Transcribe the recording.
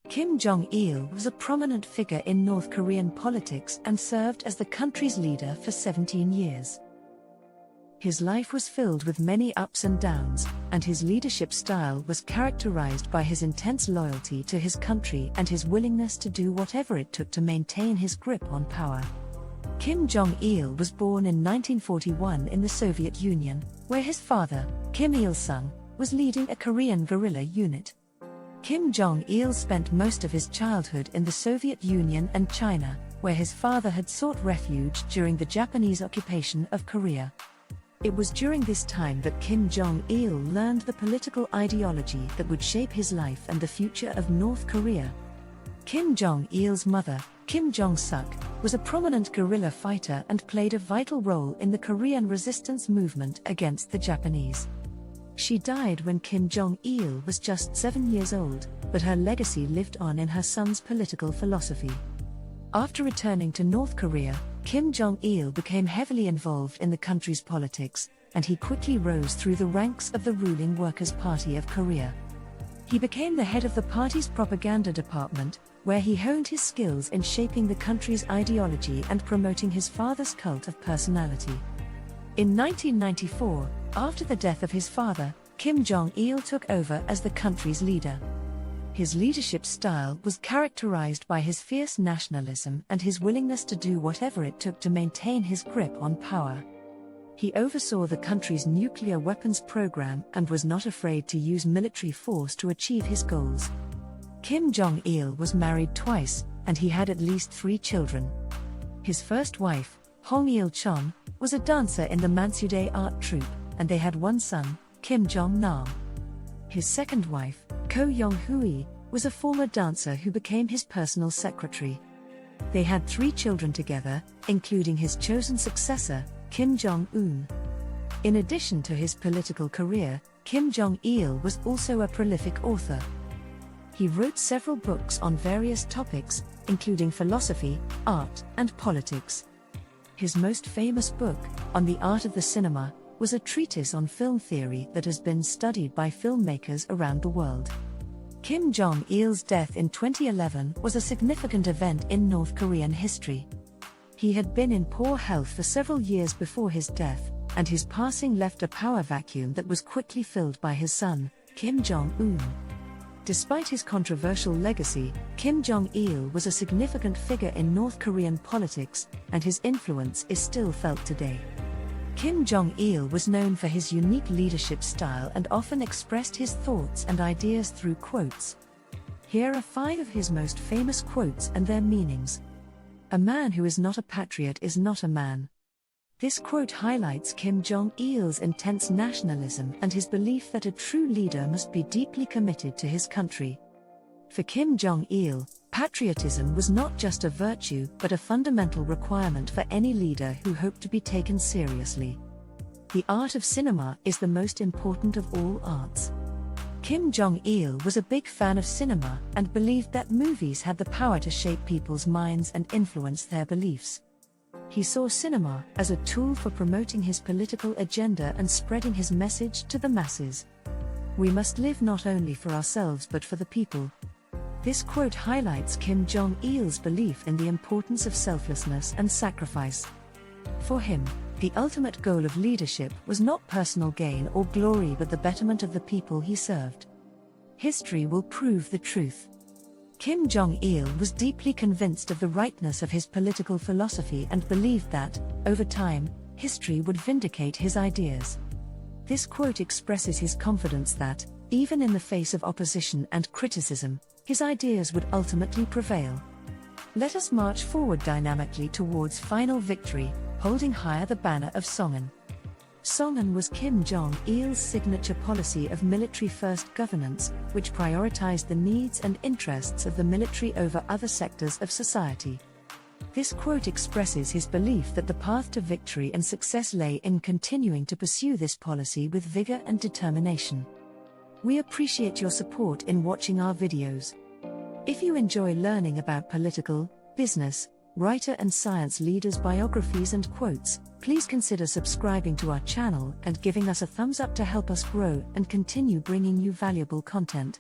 Kim Jong Il was a prominent figure in North Korean politics and served as the country's leader for 17 years. His life was filled with many ups and downs, and his leadership style was characterized by his intense loyalty to his country and his willingness to do whatever it took to maintain his grip on power. Kim Jong Il was born in 1941 in the Soviet Union, where his father, Kim Il-sung, was leading a Korean guerrilla unit. Kim Jong Il spent most of his childhood in the Soviet Union and China, where his father had sought refuge during the Japanese occupation of Korea. It was during this time that Kim Jong Il learned the political ideology that would shape his life and the future of North Korea. Kim Jong Il's mother, Kim Jong Suk, was a prominent guerrilla fighter and played a vital role in the Korean resistance movement against the Japanese. She died when Kim Jong Il was just 7 years old, but her legacy lived on in her son's political philosophy. After returning to North Korea, Kim Jong Il became heavily involved in the country's politics, and he quickly rose through the ranks of the ruling Workers' Party of Korea. He became the head of the party's propaganda department, where he honed his skills in shaping the country's ideology and promoting his father's cult of personality. In 1994, after the death of his father, Kim Jong Il took over as the country's leader. His leadership style was characterized by his fierce nationalism and his willingness to do whatever it took to maintain his grip on power. He oversaw the country's nuclear weapons program and was not afraid to use military force to achieve his goals. Kim Jong Il was married twice, and he had at least 3 children. His first wife, Hong Il-chon, was a dancer in the Mansudae art troupe, and they had 1 son, Kim Jong-nam. His second wife, Ko Yong-hui, was a former dancer who became his personal secretary. They had 3 children together, including his chosen successor, Kim Jong-un. In addition to his political career, Kim Jong-il was also a prolific author. He wrote several books on various topics, including philosophy, art, and politics. His most famous book, On the Art of the Cinema, was a treatise on film theory that has been studied by filmmakers around the world. Kim Jong Il's death in 2011 was a significant event in North Korean history. He had been in poor health for several years before his death, and his passing left a power vacuum that was quickly filled by his son, Kim Jong-un. Despite his controversial legacy, Kim Jong-il was a significant figure in North Korean politics, and his influence is still felt today. Kim Jong-il was known for his unique leadership style and often expressed his thoughts and ideas through quotes. Here are 5 of his most famous quotes and their meanings. "A man who is not a patriot is not a man." This quote highlights Kim Jong-il's intense nationalism and his belief that a true leader must be deeply committed to his country. For Kim Jong-il, patriotism was not just a virtue but a fundamental requirement for any leader who hoped to be taken seriously. The art of cinema is the most important of all arts. Kim Jong-il was a big fan of cinema and believed that movies had the power to shape people's minds and influence their beliefs. He saw cinema as a tool for promoting his political agenda and spreading his message to the masses. "We must live not only for ourselves but for the people." This quote highlights Kim Jong-il's belief in the importance of selflessness and sacrifice. For him, the ultimate goal of leadership was not personal gain or glory but the betterment of the people he served. History will prove the truth. Kim Jong-il was deeply convinced of the rightness of his political philosophy and believed that, over time, history would vindicate his ideas. This quote expresses his confidence that, even in the face of opposition and criticism, his ideas would ultimately prevail. Let us march forward dynamically towards final victory, holding higher the banner of Songan. Songan was Kim Jong-il's signature policy of military-first governance, which prioritized the needs and interests of the military over other sectors of society. This quote expresses his belief that the path to victory and success lay in continuing to pursue this policy with vigor and determination. We appreciate your support in watching our videos. If you enjoy learning about political, business, writer and science leaders' biographies and quotes, please consider subscribing to our channel and giving us a thumbs up to help us grow and continue bringing you valuable content.